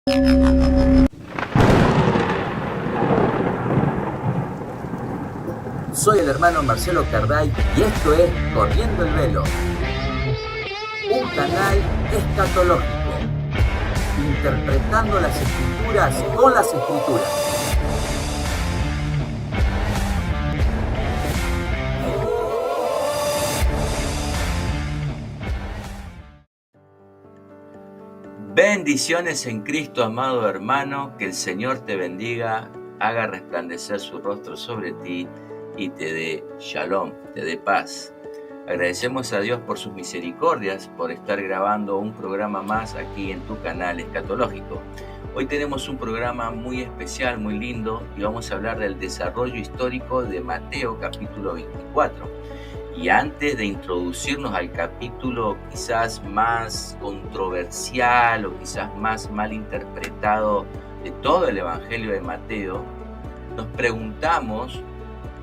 Soy el hermano Marcelo Carday y esto es Corriendo el Velo, un canal escatológico, interpretando las escrituras con las escrituras. Bendiciones en Cristo, amado hermano, que el Señor te bendiga, haga resplandecer su rostro sobre ti y te dé shalom, te dé paz. Agradecemos a Dios por sus misericordias, por estar grabando un programa más aquí en tu canal escatológico. Hoy tenemos un programa muy especial, muy lindo, y vamos a hablar del desarrollo histórico de Mateo capítulo 24. Y antes de introducirnos al capítulo quizás más controversial o quizás más mal interpretado de todo el Evangelio de Mateo, nos preguntamos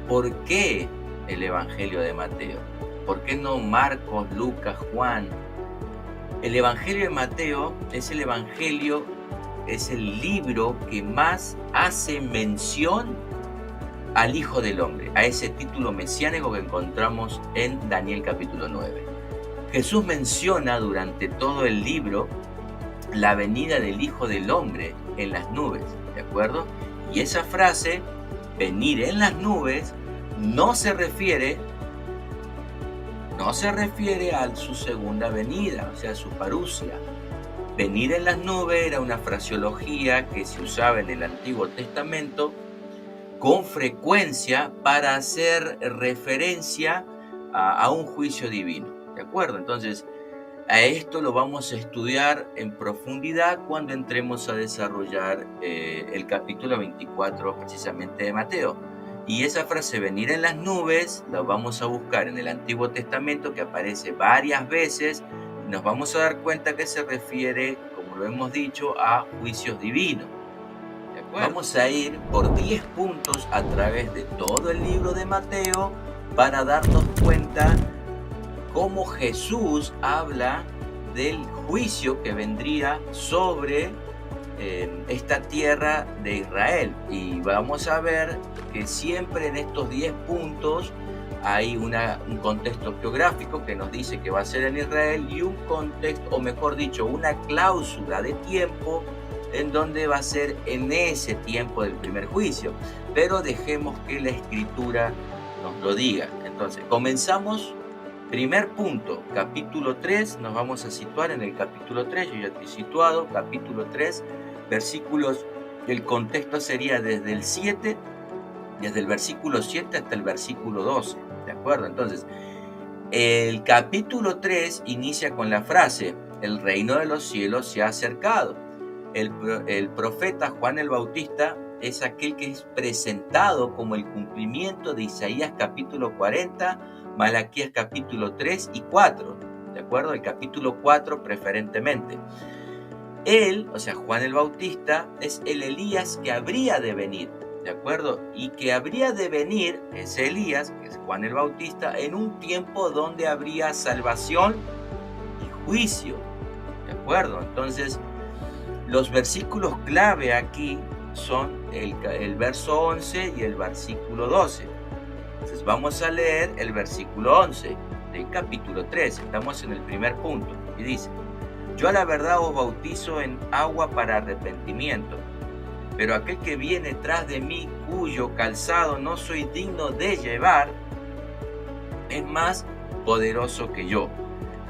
¿por qué el Evangelio de Mateo? ¿Por qué no Marcos, Lucas, Juan? El Evangelio de Mateo es el Evangelio, es el libro que más hace mención al Hijo del Hombre, a ese título mesiánico que encontramos en Daniel capítulo 9. Jesús menciona durante todo el libro la venida del Hijo del Hombre en las nubes, ¿de acuerdo? Y esa frase, venir en las nubes, no se refiere a su segunda venida, o sea, su parusia. Venir en las nubes era una fraseología que se usaba en el Antiguo Testamento con frecuencia para hacer referencia a un juicio divino, ¿de acuerdo? Entonces, a esto lo vamos a estudiar en profundidad cuando entremos a desarrollar el capítulo 24 precisamente de Mateo. Y esa frase, venir en las nubes, la vamos a buscar en el Antiguo Testamento, que aparece varias veces, y nos vamos a dar cuenta que se refiere, como lo hemos dicho, a juicios divinos. Vamos a ir por 10 puntos a través de todo el libro de Mateo para darnos cuenta cómo Jesús habla del juicio que vendría sobre esta tierra de Israel. Y vamos a ver que siempre en estos 10 puntos hay un contexto geográfico que nos dice que va a ser en Israel y un contexto, o mejor dicho, una cláusula de tiempo en donde va a ser en ese tiempo del primer juicio. Pero dejemos que la Escritura nos lo diga. Entonces, comenzamos. Primer punto, capítulo 3, nos vamos a situar en el capítulo 3, yo ya estoy situado, capítulo 3, versículos, el contexto sería desde el versículo 7 hasta el versículo 12, ¿de acuerdo? Entonces, el capítulo 3 inicia con la frase, el reino de los cielos se ha acercado. El profeta Juan el Bautista es aquel que es presentado como el cumplimiento de Isaías capítulo 40, Malaquías capítulo 3 y 4, ¿de acuerdo? El capítulo 4 preferentemente. Él, o sea, Juan el Bautista, es el Elías que habría de venir, ¿de acuerdo? Y que habría de venir, ese Elías, que es Juan el Bautista, en un tiempo donde habría salvación y juicio, ¿de acuerdo? Entonces, los versículos clave aquí son el verso 11 y el versículo 12. Entonces vamos a leer el versículo 11 del capítulo 3. Estamos en el primer punto. Y dice, yo a la verdad os bautizo en agua para arrepentimiento, pero aquel que viene tras de mí, cuyo calzado no soy digno de llevar, es más poderoso que yo.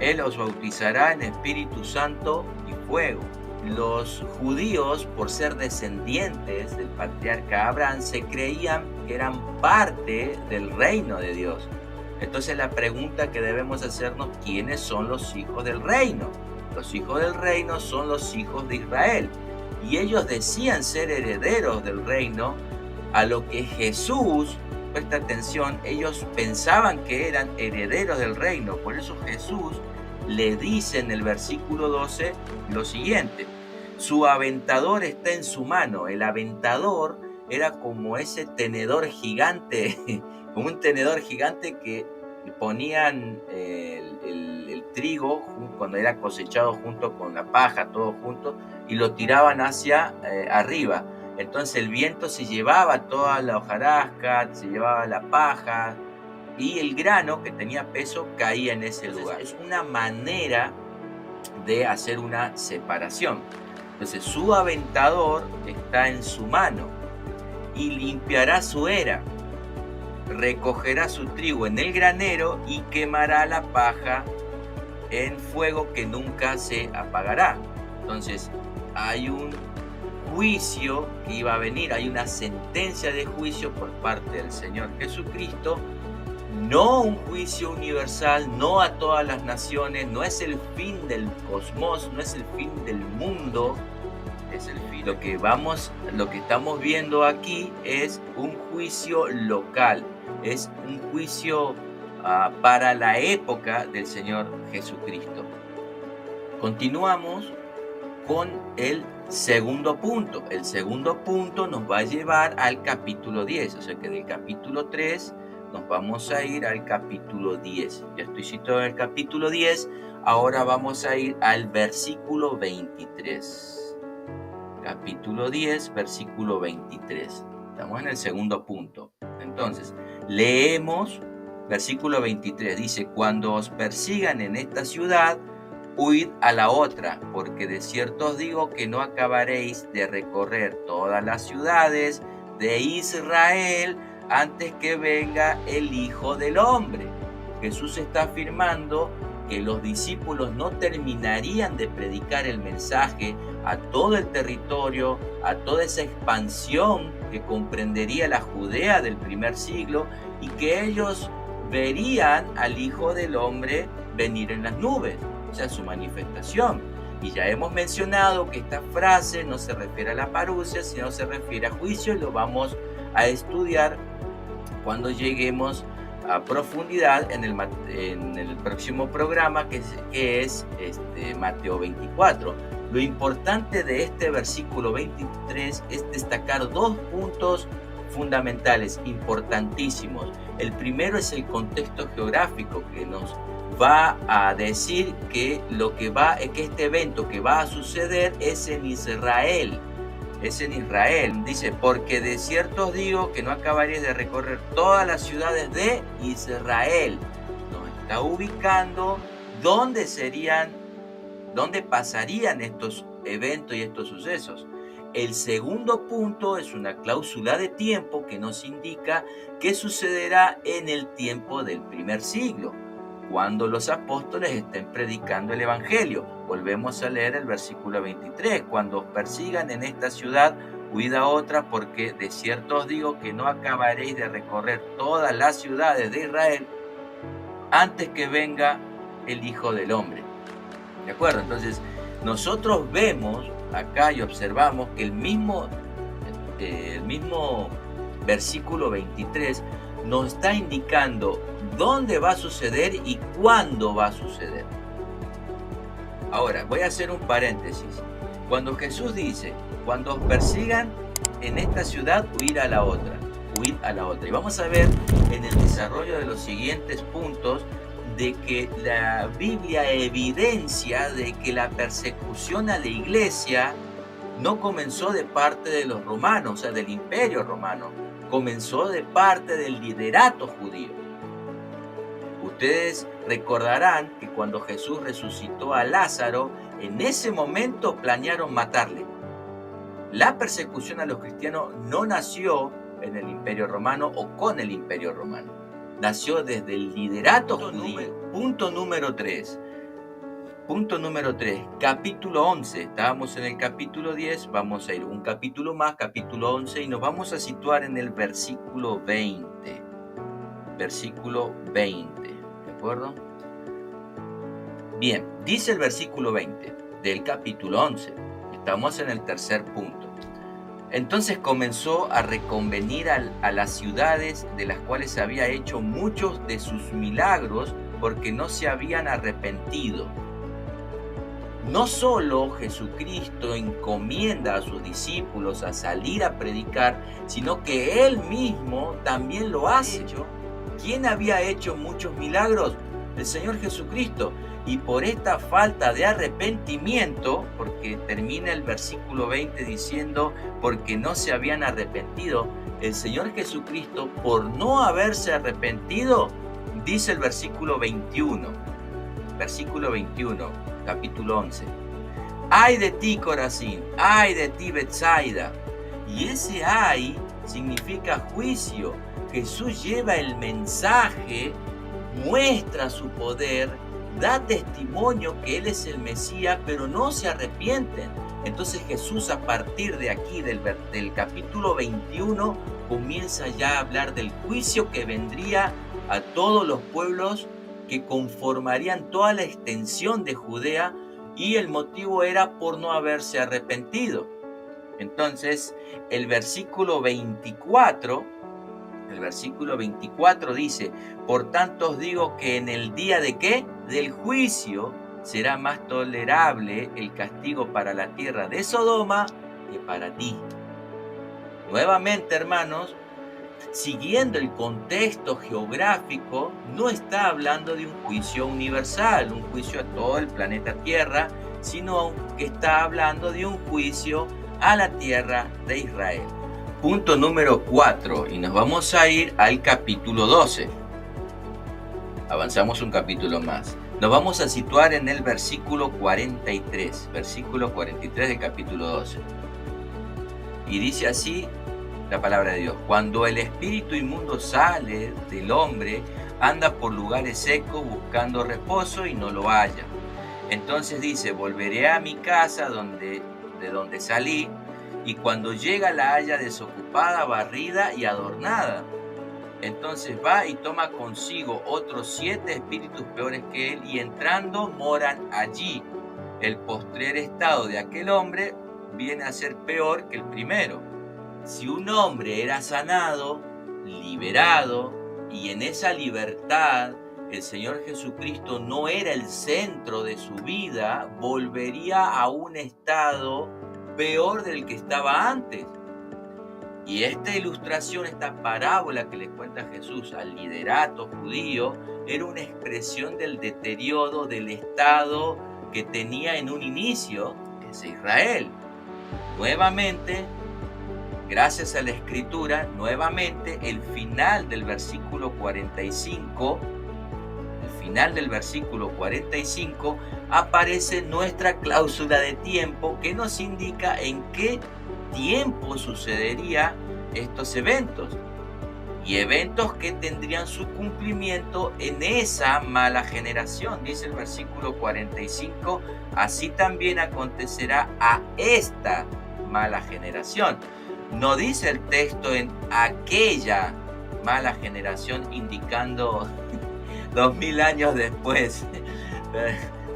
Él os bautizará en Espíritu Santo y fuego. Los judíos, por ser descendientes del patriarca Abraham, se creían que eran parte del reino de Dios. Entonces la pregunta que debemos hacernos, ¿quiénes son los hijos del reino? Los hijos del reino son los hijos de Israel. Y ellos decían ser herederos del reino, a lo que Jesús, presta atención, ellos pensaban que eran herederos del reino. Por eso Jesús le dice en el versículo 12 lo siguiente, su aventador está en su mano. El aventador era como ese tenedor gigante, como un tenedor gigante que ponían el trigo cuando era cosechado junto con la paja, todo junto, y lo tiraban hacia arriba. Entonces el viento se llevaba toda la hojarasca, se llevaba la paja, y el grano que tenía peso caía en ese lugar. Es una manera de hacer una separación. Entonces su aventador está en su mano y limpiará su era, recogerá su trigo en el granero y quemará la paja en fuego que nunca se apagará. Entonces hay un juicio que iba a venir, hay una sentencia de juicio por parte del Señor Jesucristo. No un juicio universal, no a todas las naciones, no es el fin del cosmos, no es el fin del mundo, es el fin. Lo que estamos viendo aquí es un juicio local, es un juicio para la época del Señor Jesucristo. Continuamos con el segundo punto. El segundo punto nos va a llevar al capítulo 10, o sea que del capítulo 3 nos vamos a ir al capítulo 10. Ya estoy situado en el capítulo 10. Ahora vamos a ir al versículo 23. Capítulo 10, versículo 23. Estamos en el segundo punto. Entonces, leemos versículo 23. Dice: cuando os persigan en esta ciudad, huid a la otra, porque de cierto os digo que no acabaréis de recorrer todas las ciudades de Israel antes que venga el Hijo del Hombre. Jesús está afirmando que los discípulos no terminarían de predicar el mensaje a todo el territorio, a toda esa expansión que comprendería la Judea del primer siglo, y que ellos verían al Hijo del Hombre venir en las nubes, o sea, su manifestación. Y ya hemos mencionado que esta frase no se refiere a la parusia, sino se refiere a juicio, y lo vamos a estudiar cuando lleguemos a profundidad en el próximo programa, que es Mateo 24. Lo importante de este versículo 23 es destacar dos puntos fundamentales, importantísimos. El primero es el contexto geográfico, que nos va a decir que este evento que va a suceder es en Israel. Es en Israel. Dice: porque de cierto os digo que no acabaréis de recorrer todas las ciudades de Israel. Nos está ubicando dónde pasarían estos eventos y estos sucesos. El segundo punto es una cláusula de tiempo que nos indica qué sucederá en el tiempo del primer siglo, cuando los apóstoles estén predicando el evangelio. Volvemos a leer el versículo 23. Cuando os persigan en esta ciudad, huid a otra, porque de cierto os digo que no acabaréis de recorrer todas las ciudades de Israel antes que venga el Hijo del Hombre. ¿De acuerdo? Entonces, nosotros vemos acá y observamos que el mismo versículo 23 nos está indicando dónde va a suceder y cuándo va a suceder. Ahora, voy a hacer un paréntesis. Cuando Jesús dice: cuando os persigan en esta ciudad, huid a la otra. Y vamos a ver en el desarrollo de los siguientes puntos de que la Biblia evidencia de que la persecución a la iglesia no comenzó de parte de los romanos, o sea, del Imperio Romano. Comenzó de parte del liderato judío. Ustedes recordarán que cuando Jesús resucitó a Lázaro, en ese momento planearon matarle. La persecución a los cristianos no nació en el Imperio Romano o con el Imperio Romano. Nació desde el liderato judío. Punto número 3. Capítulo 11. Estábamos en el capítulo 10, vamos a ir un capítulo más, capítulo 11, y nos vamos a situar en el versículo 20. Versículo 20. ¿De acuerdo? Bien, dice el versículo 20 del capítulo 11. Estamos en el tercer punto. Entonces comenzó a reconvenir a las ciudades de las cuales había hecho muchos de sus milagros, porque no se habían arrepentido. No solo Jesucristo encomienda a sus discípulos a salir a predicar, sino que Él mismo también lo hace. ¿Quién había hecho muchos milagros? el Señor Jesucristo. Y por esta falta de arrepentimiento, porque termina el versículo 20 diciendo, porque no se habían arrepentido, el Señor Jesucristo, por no haberse arrepentido, dice el versículo 21, capítulo 11. ¡Ay de ti, Corazín! ¡Ay de ti, Betsaida! Y ese ay significa juicio. Jesús lleva el mensaje, muestra su poder, da testimonio que Él es el Mesías, pero no se arrepienten. Entonces Jesús, a partir de aquí, del capítulo 21, comienza ya a hablar del juicio que vendría a todos los pueblos que conformarían toda la extensión de Judea, y el motivo era por no haberse arrepentido. Entonces, el versículo 24 dice, por tanto os digo que en el día de ¿qué? Del juicio será más tolerable el castigo para la tierra de Sodoma que para ti. Nuevamente, hermanos, siguiendo el contexto geográfico, no está hablando de un juicio universal, un juicio a todo el planeta Tierra, sino que está hablando de un juicio a la tierra de Israel. Punto número 4, y nos vamos a ir al capítulo 12. Avanzamos un capítulo más. Nos vamos a situar en el versículo 43, del capítulo 12. Y dice así la palabra de Dios: cuando el espíritu inmundo sale del hombre, anda por lugares secos buscando reposo y no lo halla. Entonces dice, volveré a mi casa de donde salí, y cuando llega la halla desocupada, barrida y adornada. Entonces va y toma consigo otros 7 espíritus peores que él, y entrando moran allí. El postrer estado de aquel hombre viene a ser peor que el primero. Si un hombre era sanado, liberado, y en esa libertad el Señor Jesucristo no era el centro de su vida, volvería a un estado peor del que estaba antes. Y esta ilustración, esta parábola que le cuenta Jesús al liderato judío, era una expresión del deterioro del estado que tenía en un inicio, que es Israel. Nuevamente, gracias a la Escritura, el final del versículo 45, aparece nuestra cláusula de tiempo que nos indica en qué tiempo sucedería estos eventos, y eventos que tendrían su cumplimiento en esa mala generación. Dice el versículo 45, así también acontecerá a esta mala generación. No dice el texto en aquella mala generación, indicando 2000 años después.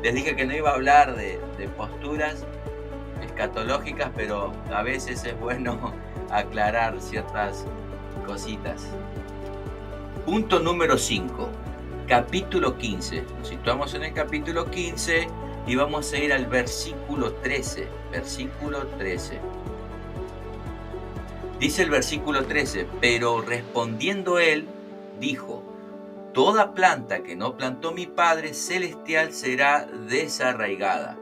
Les dije que no iba a hablar de posturas escatológicas, pero a veces es bueno aclarar ciertas cositas. Punto número 5, capítulo 15. Nos situamos en el capítulo 15 y vamos a ir al versículo 13. Dice el versículo 13, pero respondiendo él, dijo, toda planta que no plantó mi Padre Celestial será desarraigada.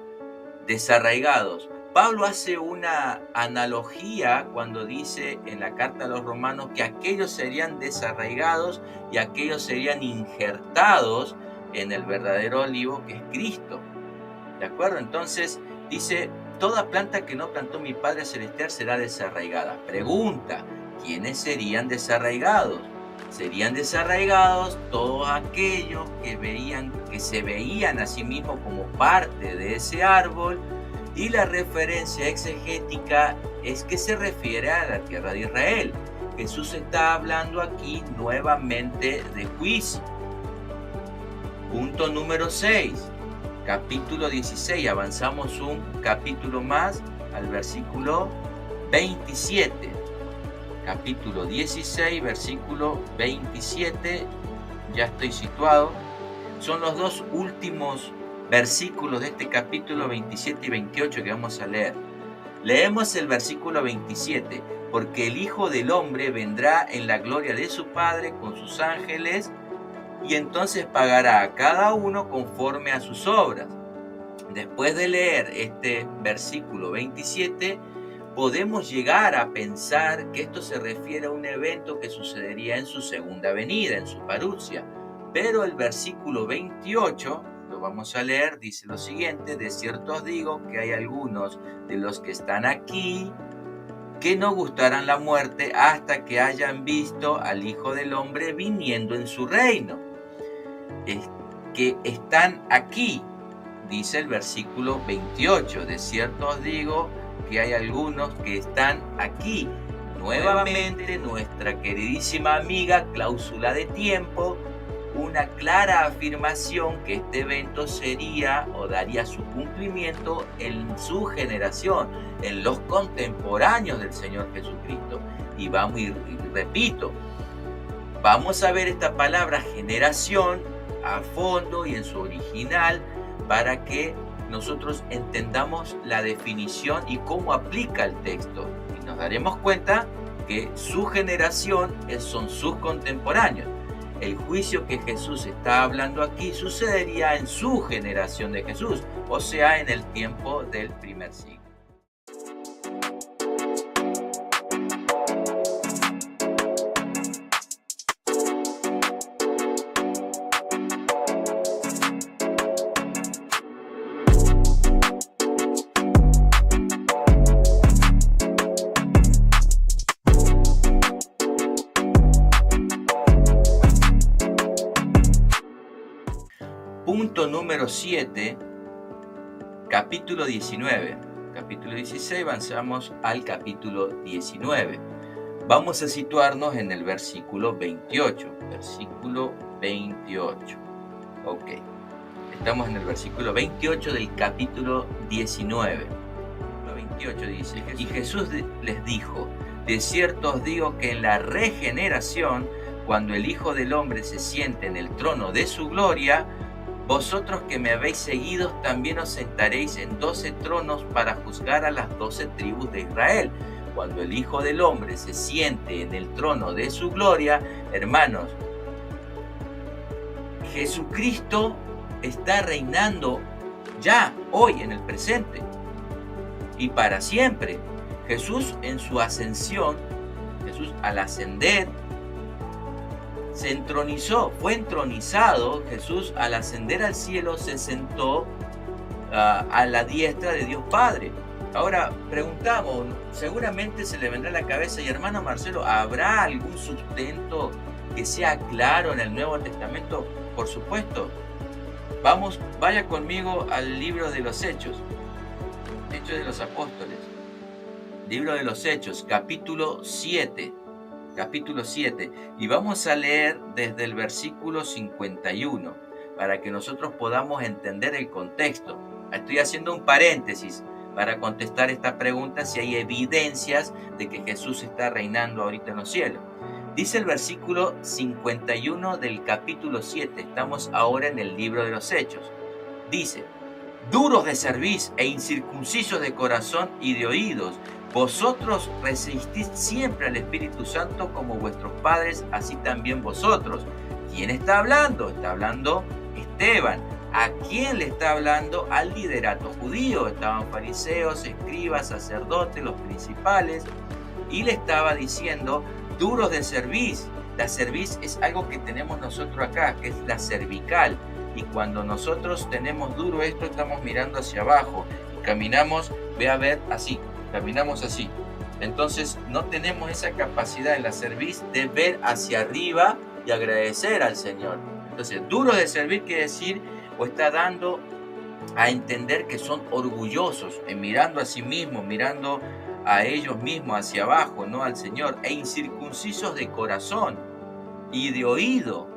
Desarraigados. Pablo hace una analogía cuando dice en la carta a los romanos que aquellos serían desarraigados y aquellos serían injertados en el verdadero olivo que es Cristo. ¿De acuerdo? Entonces dice, toda planta que no plantó mi Padre Celestial será desarraigada. Pregunta, ¿quiénes serían desarraigados? Serían desarraigados todos aquellos que se veían a sí mismos como parte de ese árbol, y la referencia exegética es que se refiere a la tierra de Israel. Jesús está hablando aquí nuevamente de juicio. Punto número 6, capítulo 16, avanzamos un capítulo más al versículo 27. Capítulo 16, versículo 27, ya estoy situado. Son los dos últimos versículos de este capítulo 27 y 28 que vamos a leer. Leemos el versículo 27. Porque el Hijo del Hombre vendrá en la gloria de su Padre con sus ángeles, y entonces pagará a cada uno conforme a sus obras. Después de leer este versículo 27, podemos llegar a pensar que esto se refiere a un evento que sucedería en su segunda venida, en su parusia. Pero el versículo 28, lo vamos a leer, dice lo siguiente: de cierto os digo que hay algunos de los que están aquí que no gustarán la muerte hasta que hayan visto al Hijo del Hombre viniendo en su reino. Es que están aquí, dice el versículo 28. De cierto os digo que hay algunos que están aquí. Nuevamente, nuestra queridísima amiga Cláusula de Tiempo, una clara afirmación que este evento sería o daría su cumplimiento en su generación, en los contemporáneos del Señor Jesucristo. Y repito, vamos a ver esta palabra generación a fondo y en su original para que nosotros entendamos la definición y cómo aplica el texto. Y nos daremos cuenta que su generación son sus contemporáneos. El juicio que Jesús está hablando aquí sucedería en su generación de Jesús, o sea, en el tiempo del primer siglo. Punto número 7, capítulo 19. Capítulo 16, avanzamos al capítulo 19. Vamos a situarnos en el versículo 28. Versículo 28. Ok. Estamos en el versículo 28 del capítulo 19. El 28 dice: y Jesús les dijo: de cierto os digo que en la regeneración, cuando el Hijo del Hombre se siente en el trono de su gloria, vosotros que me habéis seguido también os sentaréis en 12 tronos para juzgar a las 12 tribus de Israel. Cuando el Hijo del Hombre se siente en el trono de su gloria, hermanos, Jesucristo está reinando ya, hoy, en el presente y para siempre. Jesús en su ascensión, Jesús al ascender, se entronizó, fue entronizado. Jesús al ascender al cielo se sentó a la diestra de Dios Padre. Ahora preguntamos, seguramente se le vendrá a la cabeza: y hermano Marcelo, ¿habrá algún sustento que sea claro en el Nuevo Testamento? Por supuesto. Vaya conmigo al libro de los Hechos, Hechos de los Apóstoles, libro de los Hechos, capítulo 7. Capítulo 7, y vamos a leer desde el versículo 51 para que nosotros podamos entender el contexto. Estoy haciendo un paréntesis para contestar esta pregunta: si hay evidencias de que Jesús está reinando ahorita en los cielos. Dice el versículo 51 del capítulo 7, estamos ahora en el libro de los Hechos. Dice: duros de cerviz e incircuncisos de corazón y de oídos, vosotros resistís siempre al Espíritu Santo como vuestros padres, así también vosotros. ¿Quién está hablando? Está hablando Esteban. ¿A quién le está hablando? Al liderato judío. Estaban fariseos, escribas, sacerdotes, los principales, y le estaba diciendo: duros de cerviz. La cerviz es algo que tenemos nosotros acá, que es la cervical. Y cuando nosotros tenemos duro esto, estamos mirando hacia abajo y caminamos, ve a ver, así. Caminamos así. Entonces no tenemos esa capacidad en la cerviz de ver hacia arriba y agradecer al Señor. Entonces, duro de servir quiere decir, o está dando a entender que son orgullosos en mirando a sí mismos, mirando a ellos mismos hacia abajo, no al Señor. E incircuncisos de corazón y de oído.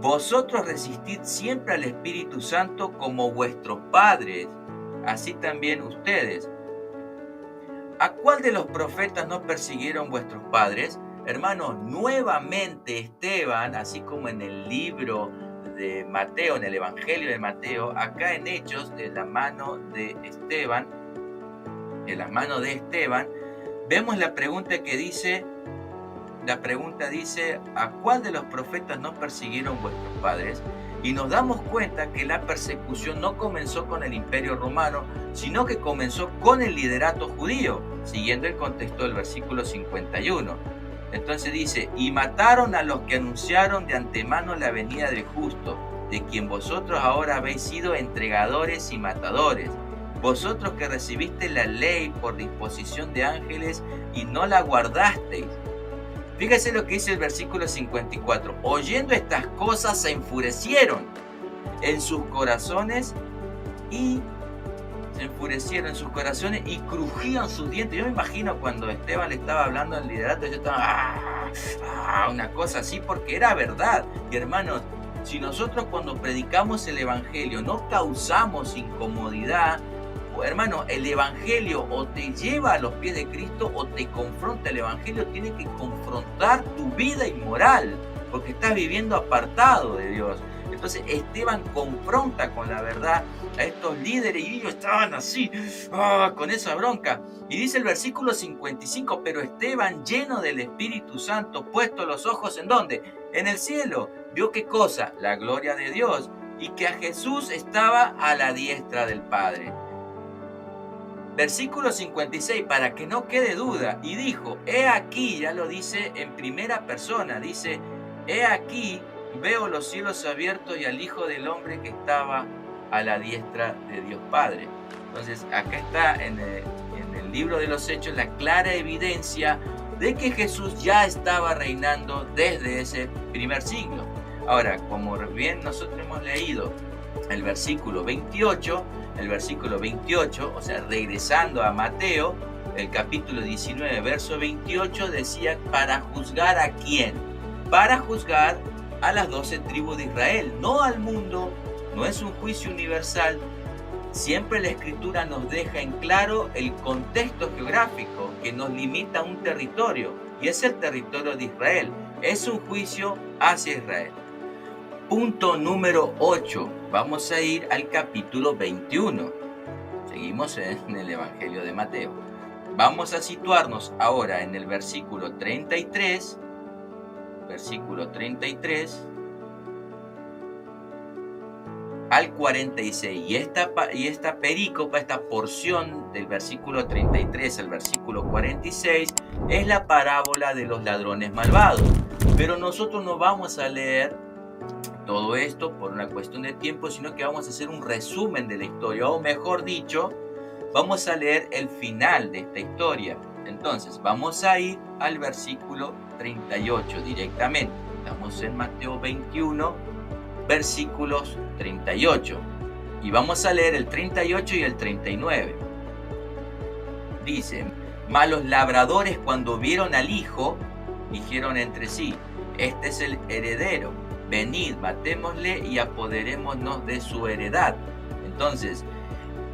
Vosotros resistid siempre al Espíritu Santo como vuestros padres, así también ustedes. ¿A cuál de los profetas no persiguieron vuestros padres? Hermanos, nuevamente Esteban, así como en el libro de Mateo, en el Evangelio de Mateo, acá en Hechos, de la mano de Esteban, vemos la pregunta que dice: la pregunta dice, ¿a cuál de los profetas no persiguieron vuestros padres? Y nos damos cuenta que la persecución no comenzó con el Imperio Romano, sino que comenzó con el liderato judío, siguiendo el contexto del versículo 51. Entonces dice, y mataron a los que anunciaron de antemano la venida del justo, de quien vosotros ahora habéis sido entregadores y matadores. Vosotros que recibisteis la ley por disposición de ángeles y no la guardasteis. Fíjese lo que dice el versículo 54. Oyendo estas cosas se enfurecieron en sus corazones y crujían sus dientes. Yo me imagino cuando Esteban le estaba hablando al liderato, yo estaba una cosa así, porque era verdad. Y hermanos, si nosotros cuando predicamos el evangelio no causamos incomodidad, hermano, el evangelio o te lleva a los pies de Cristo o te confronta. El evangelio tiene que confrontar tu vida inmoral, porque estás viviendo apartado de Dios. Entonces Esteban confronta con la verdad a estos líderes y ellos estaban así, con esa bronca. Y dice el versículo 55, pero Esteban, lleno del Espíritu Santo, puesto los ojos ¿en dónde? En el cielo. ¿Vio qué cosa? La gloria de Dios, y que a Jesús estaba a la diestra del Padre. Versículo 56, para que no quede duda, y dijo, he aquí, ya lo dice en primera persona, dice, he aquí, veo los cielos abiertos y al Hijo del Hombre que estaba a la diestra de Dios Padre. Entonces, acá está en el libro de los Hechos la clara evidencia de que Jesús ya estaba reinando desde ese primer siglo. Ahora, como bien nosotros hemos leído el versículo 28, o sea, regresando a Mateo, el capítulo 19, verso 28, decía, ¿para juzgar a quién? Para juzgar a las 12 tribus de Israel, no al mundo, no es un juicio universal. Siempre la Escritura nos deja en claro el contexto geográfico que nos limita a un territorio, y es el territorio de Israel. Es un juicio hacia Israel. Punto número 8. Vamos a ir al capítulo 21. Seguimos en el Evangelio de Mateo. Vamos a situarnos ahora en el versículo 33. Versículo 33 al 46. Y esta perícopa, esta porción del versículo 33 al versículo 46, es la parábola de los ladrones malvados. Pero nosotros no vamos a leer todo esto por una cuestión de tiempo, sino que vamos a hacer un resumen de la historia, o mejor dicho, vamos a leer el final de esta historia. Entonces, vamos a ir al versículo 38 directamente. Estamos en Mateo 21, versículos 38. Y vamos a leer el 38 y el 39. Dice, mas los labradores cuando vieron al hijo, dijeron entre sí, este es el heredero. Venid, matémosle y apoderémonos de su heredad. Entonces,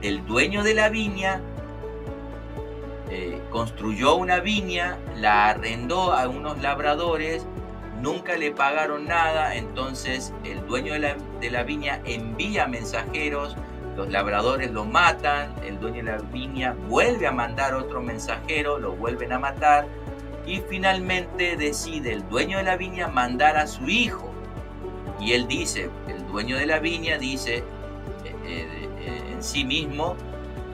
el dueño de la viña construyó una viña, la arrendó a unos labradores, nunca le pagaron nada. Entonces, el dueño de la viña envía mensajeros, los labradores lo matan, el dueño de la viña vuelve a mandar otro mensajero, lo vuelven a matar, y finalmente decide el dueño de la viña mandar a su hijo. Y él dice, el dueño de la viña dice en sí mismo,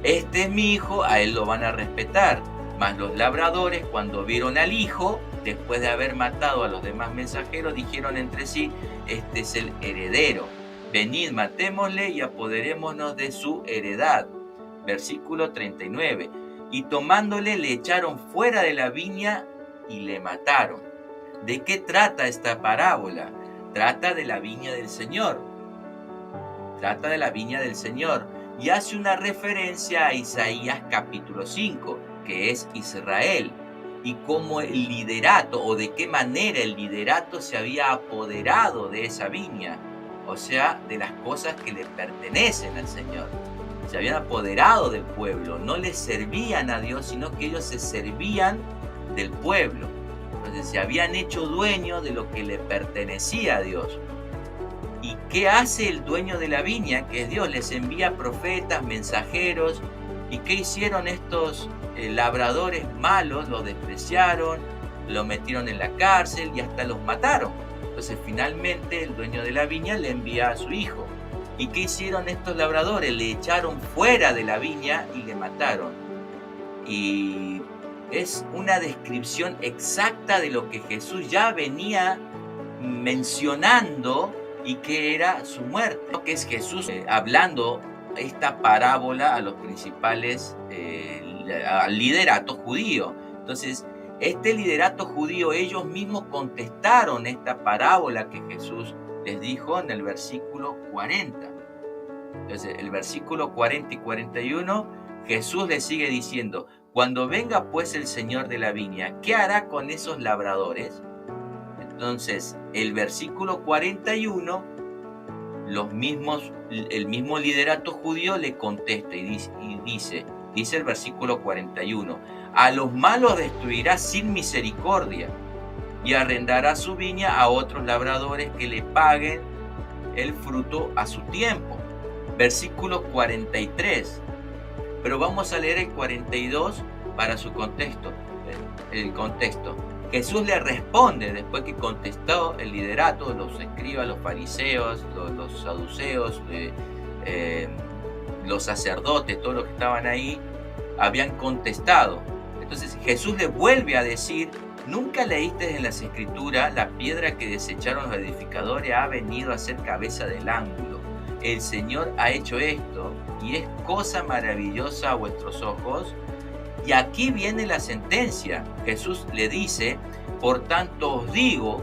este es mi hijo, a él lo van a respetar. Mas los labradores, cuando vieron al hijo, después de haber matado a los demás mensajeros, dijeron entre sí, este es el heredero. Venid, matémosle y apoderémonos de su heredad. Versículo 39. Y tomándole le echaron fuera de la viña y le mataron. ¿De qué trata esta parábola? Trata de la viña del Señor. Trata de la viña del Señor. Y hace una referencia a Isaías capítulo 5, que es Israel. Y cómo el liderato, o de qué manera el liderato se había apoderado de esa viña. O sea, de las cosas que le pertenecen al Señor. Se habían apoderado del pueblo. No les servían a Dios, sino que ellos se servían del pueblo. Entonces se habían hecho dueños de lo que le pertenecía a Dios. ¿Y qué hace el dueño de la viña? Que es Dios. Les envía profetas, mensajeros. ¿Y qué hicieron estos labradores malos? Los despreciaron, lo metieron en la cárcel y hasta los mataron. Entonces finalmente el dueño de la viña le envía a su hijo. ¿Y qué hicieron estos labradores? Le echaron fuera de la viña y le mataron. Y es una descripción exacta de lo que Jesús ya venía mencionando y que era su muerte. Que es Jesús hablando esta parábola a los principales al liderato judío. Entonces, este liderato judío, ellos mismos contestaron esta parábola que Jesús les dijo en el versículo 40. Entonces, el versículo 40 y 41, Jesús les sigue diciendo: cuando venga pues el Señor de la viña, ¿qué hará con esos labradores? Entonces, el versículo 41, el mismo liderato judío le contesta y dice el versículo 41, a los malos destruirá sin misericordia y arrendará su viña a otros labradores que le paguen el fruto a su tiempo. Versículo 43, pero vamos a leer el 42 para su contexto. El contexto. Jesús le responde, después que contestó el liderato, los escribas, los fariseos, los saduceos, los sacerdotes, todos los que estaban ahí, habían contestado. Entonces Jesús le vuelve a decir: ¿nunca leíste en las Escrituras la piedra que desecharon los edificadores ha venido a ser cabeza del ángulo? El Señor ha hecho esto y es cosa maravillosa a vuestros ojos. Y aquí viene la sentencia. Jesús le dice: por tanto os digo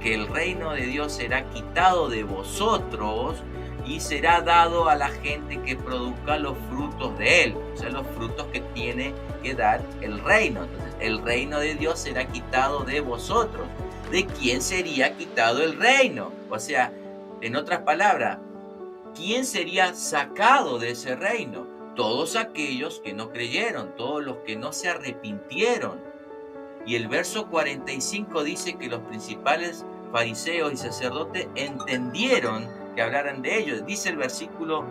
que el reino de Dios será quitado de vosotros y será dado a la gente que produzca los frutos de él, o sea, los frutos que tiene que dar el reino. Entonces, el reino de Dios será quitado de vosotros. ¿De quién sería quitado el reino? O sea, en otras palabras, ¿quién sería sacado de ese reino? Todos aquellos que no creyeron, todos los que no se arrepintieron. Y el verso 45 dice que los principales fariseos y sacerdotes entendieron que hablaran de ellos. Dice el versículo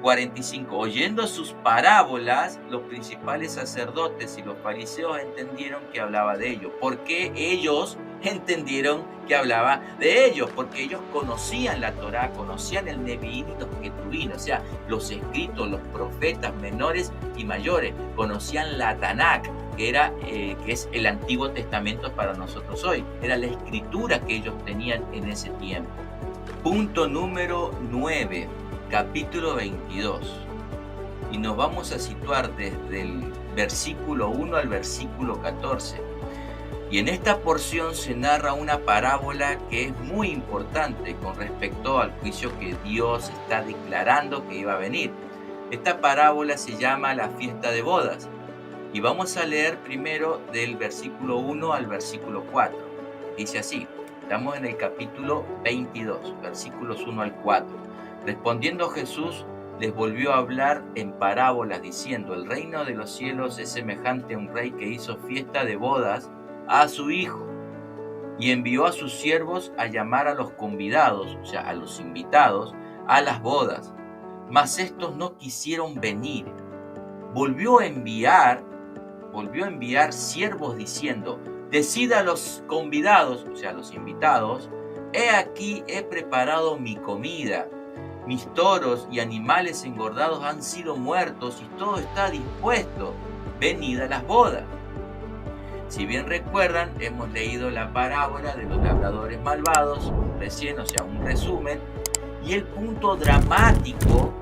45, oyendo sus parábolas, los principales sacerdotes y los fariseos entendieron que hablaba de ellos. ¿Por qué ellos entendieron que hablaba de ellos? Porque ellos conocían la Torá, conocían el Nevi'im y los Ketuvim, o sea, los escritos, los profetas menores y mayores, conocían la Tanakh, que es el Antiguo Testamento para nosotros hoy, era la escritura que ellos tenían en ese tiempo. Punto número 9, capítulo 22, y nos vamos a situar desde el versículo 1 al versículo 14. Y en esta porción se narra una parábola que es muy importante con respecto al juicio que Dios está declarando que iba a venir. Esta parábola se llama la fiesta de bodas. Y vamos a leer primero del versículo 1 al versículo 4. Dice así, estamos en el capítulo 22, versículos 1 al 4. Respondiendo Jesús, les volvió a hablar en parábolas diciendo: el reino de los cielos es semejante a un rey que hizo fiesta de bodas a su hijo y envió a sus siervos a llamar a los convidados, o sea, a los invitados, a las bodas. Mas estos no quisieron venir. Volvió a enviar siervos diciendo: decid a los convidados, o sea, a los invitados: he aquí he preparado mi comida. Mis toros y animales engordados han sido muertos y todo está dispuesto. Venid a las bodas. Si bien recuerdan, hemos leído la parábola de los labradores malvados recién, o sea, un resumen, y el punto dramático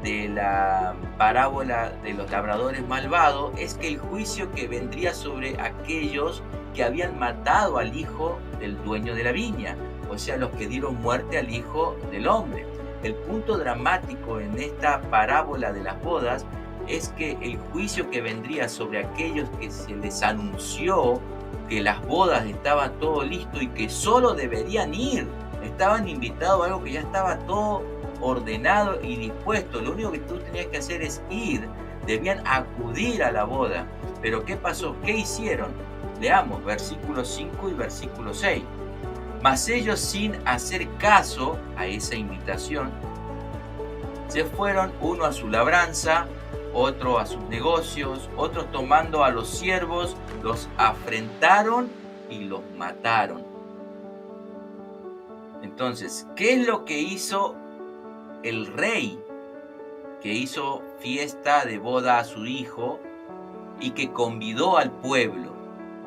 de la parábola de los labradores malvados es que el juicio que vendría sobre aquellos que habían matado al hijo del dueño de la viña, o sea, los que dieron muerte al hijo del hombre. El punto dramático en esta parábola de las bodas es que el juicio que vendría sobre aquellos que se les anunció que las bodas estaban todo listo y que solo deberían ir, estaban invitados a algo que ya estaba todo ordenado y dispuesto, lo único que tú tenías que hacer es ir, debían acudir a la boda. Pero ¿qué pasó? ¿Qué hicieron? Leamos versículo 5 y versículo 6. Mas ellos, sin hacer caso a esa invitación, se fueron uno a su labranza, otros a sus negocios, otros tomando a los siervos, los afrentaron y los mataron. Entonces, ¿qué es lo que hizo el rey? Que hizo fiesta de boda a su hijo y que convidó al pueblo,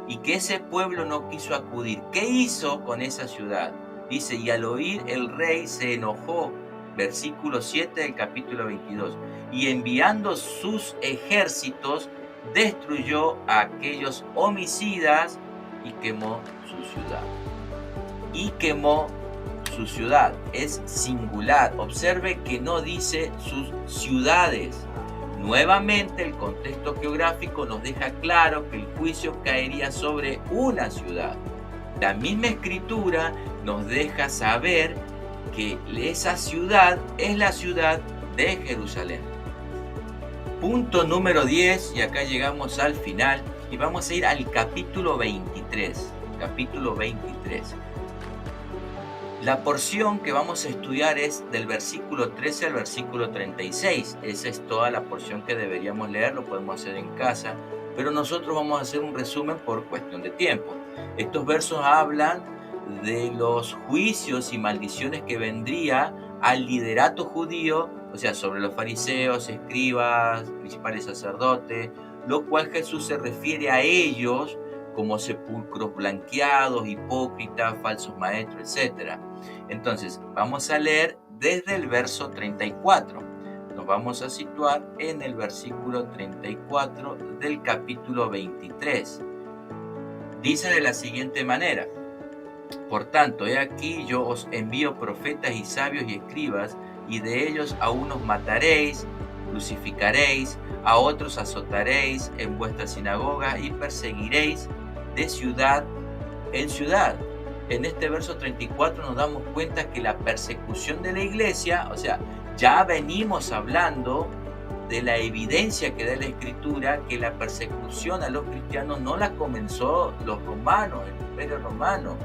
y que ese pueblo no quiso acudir. ¿Qué hizo con esa ciudad? Dice, y al oír el rey se enojó, versículo 7 del capítulo 22, y enviando sus ejércitos, destruyó a aquellos homicidas y quemó su ciudad. Y quemó su ciudad, es singular. Observe que no dice sus ciudades. Nuevamente el contexto geográfico nos deja claro que el juicio caería sobre una ciudad. La misma escritura nos deja saber que esa ciudad es la ciudad de Jerusalén. Punto número 10, y acá llegamos al final, y vamos a ir al capítulo 23. Capítulo 23. La porción que vamos a estudiar es del versículo 13 al versículo 36. Esa es toda la porción que deberíamos leer, lo podemos hacer en casa, pero nosotros vamos a hacer un resumen por cuestión de tiempo. Estos versos hablan de los juicios y maldiciones que vendría al liderato judío, o sea, sobre los fariseos, escribas, principales sacerdotes, lo cual Jesús se refiere a ellos como sepulcros blanqueados, hipócritas, falsos maestros, etc. Entonces, vamos a leer desde el verso 34. Nos vamos a situar en el versículo 34 del capítulo 23. Dice de la siguiente manera: por tanto, he aquí yo os envío profetas y sabios y escribas, y de ellos a unos mataréis, crucificaréis, a otros azotaréis en vuestras sinagogas y perseguiréis de ciudad en ciudad. En este verso 34 nos damos cuenta que la persecución de la iglesia, o sea, ya venimos hablando de la evidencia que da la Escritura, que la persecución a los cristianos no la comenzó los romanos, el Imperio Romano.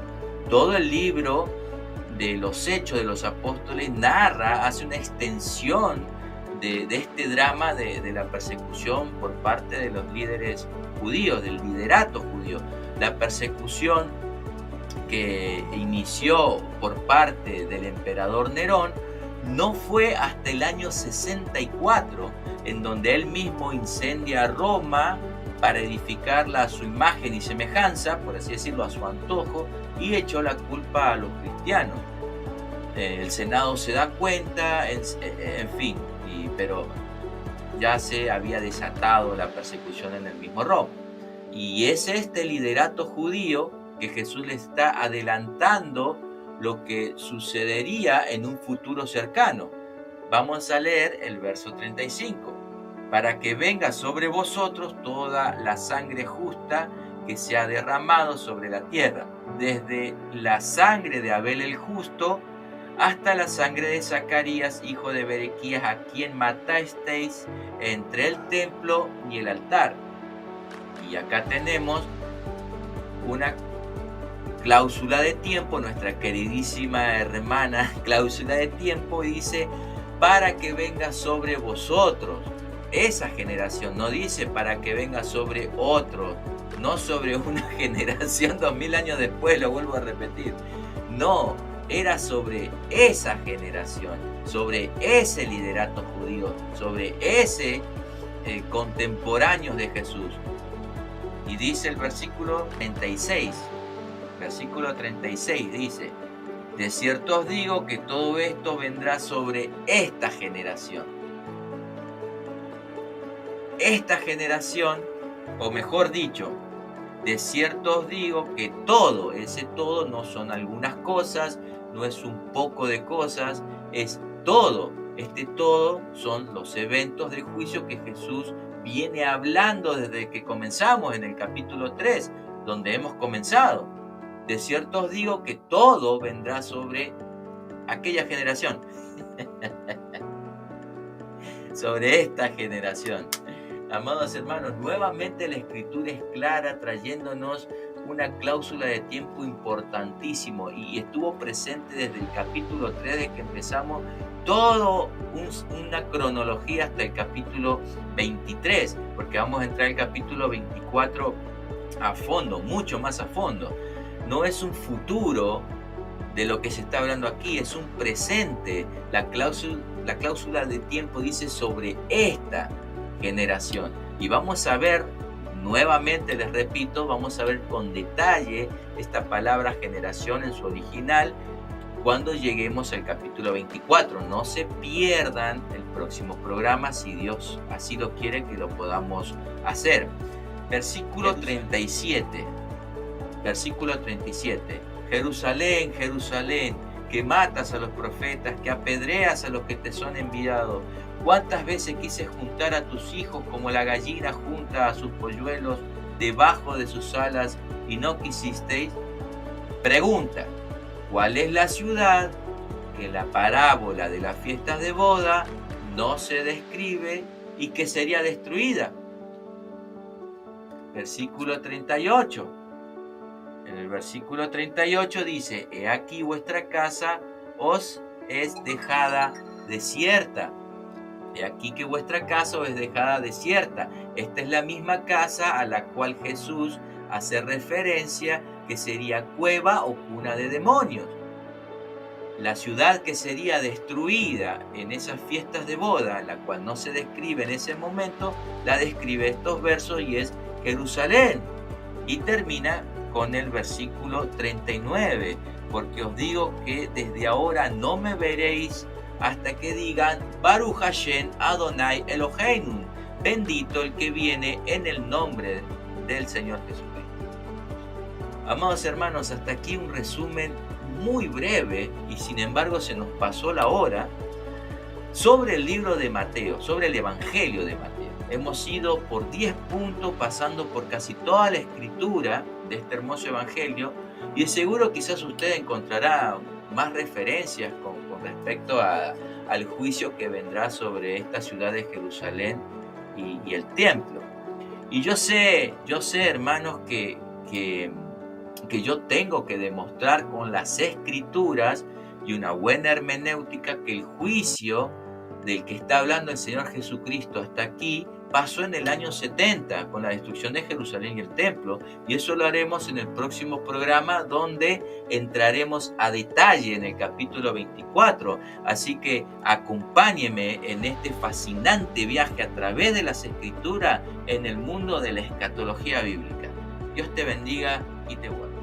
Todo el libro de los Hechos de los Apóstoles narra, hace una extensión de este drama de la persecución por parte de los líderes judíos, del liderato judío. La persecución que inició por parte del emperador Nerón no fue hasta el año 64, en donde él mismo incendia Roma para edificarla a su imagen y semejanza, por así decirlo, a su antojo, y echó la culpa a los cristianos. El Senado se da cuenta, en fin, pero ya se había desatado la persecución en el mismo Roma. Y es este liderato judío que Jesús le está adelantando lo que sucedería en un futuro cercano. Vamos a leer el verso 35. Para que venga sobre vosotros toda la sangre justa que se ha derramado sobre la tierra, desde la sangre de Abel el justo hasta la sangre de Zacarías, hijo de Berequías, a quien matasteis entre el templo y el altar. Y acá tenemos una cláusula de tiempo, nuestra queridísima hermana cláusula de tiempo, y dice, para que venga sobre vosotros. Esa generación, no dice para que venga sobre otros, no sobre una generación 2000 años después, lo vuelvo a repetir. No, era sobre esa generación, sobre ese liderato judío, sobre ese contemporáneo de Jesús. Y dice el versículo 36, dice, de cierto os digo que todo esto vendrá sobre esta generación. Esta generación, o mejor dicho, de cierto os digo que todo, ese todo no son algunas cosas, no es un poco de cosas, es todo. Este todo son los eventos del juicio que Jesús viene hablando desde que comenzamos en el capítulo 3, donde hemos comenzado. De cierto os digo que todo vendrá sobre aquella generación. Sobre esta generación. Amados hermanos, nuevamente la Escritura es clara, trayéndonos una cláusula de tiempo importantísimo y estuvo presente desde el capítulo 3, desde que empezamos una cronología hasta el capítulo 23, porque vamos a entrar al capítulo 24 a fondo, mucho más a fondo. No es un futuro de lo que se está hablando aquí, es un presente. La cláusula de tiempo dice sobre esta generación. Y vamos a ver, nuevamente les repito, vamos a ver con detalle esta palabra generación en su original cuando lleguemos al capítulo 24. No se pierdan el próximo programa, si Dios así lo quiere que lo podamos hacer. Versículo 37. Versículo 37. Jerusalén, Jerusalén, que matas a los profetas, que apedreas a los que te son enviados. ¿Cuántas veces quise juntar a tus hijos como la gallina junta a sus polluelos debajo de sus alas y no quisisteis? Pregunta, ¿cuál es la ciudad que en la parábola de las fiestas de boda no se describe y que sería destruida? Versículo 38. En el versículo 38 dice, he aquí vuestra casa os es dejada desierta. He aquí que vuestra casa os es dejada desierta. Esta es la misma casa a la cual Jesús hace referencia, que sería cueva o cuna de demonios. La ciudad que sería destruida en esas fiestas de boda, la cual no se describe en ese momento, la describe estos versos y es Jerusalén. Y termina con el versículo 39, porque os digo que desde ahora no me veréis hasta que digan Baruch Hashem Adonai Eloheinu, bendito el que viene en el nombre del Señor Jesucristo. Amados hermanos, hasta aquí un resumen muy breve, y sin embargo se nos pasó la hora, sobre el libro de Mateo, sobre el Evangelio de Mateo. Hemos ido por 10 puntos, pasando por casi toda la escritura de este hermoso Evangelio, y de seguro quizás usted encontrará más referencias con respecto al juicio que vendrá sobre esta ciudad de Jerusalén y el templo. Y yo sé hermanos, que yo tengo que demostrar con las escrituras y una buena hermenéutica que el juicio del que está hablando el Señor Jesucristo hasta aquí pasó en el año 70 con la destrucción de Jerusalén y el templo, y eso lo haremos en el próximo programa, donde entraremos a detalle en el capítulo 24. Así que acompáñeme en este fascinante viaje a través de las escrituras en el mundo de la escatología bíblica. Dios te bendiga y te guarde.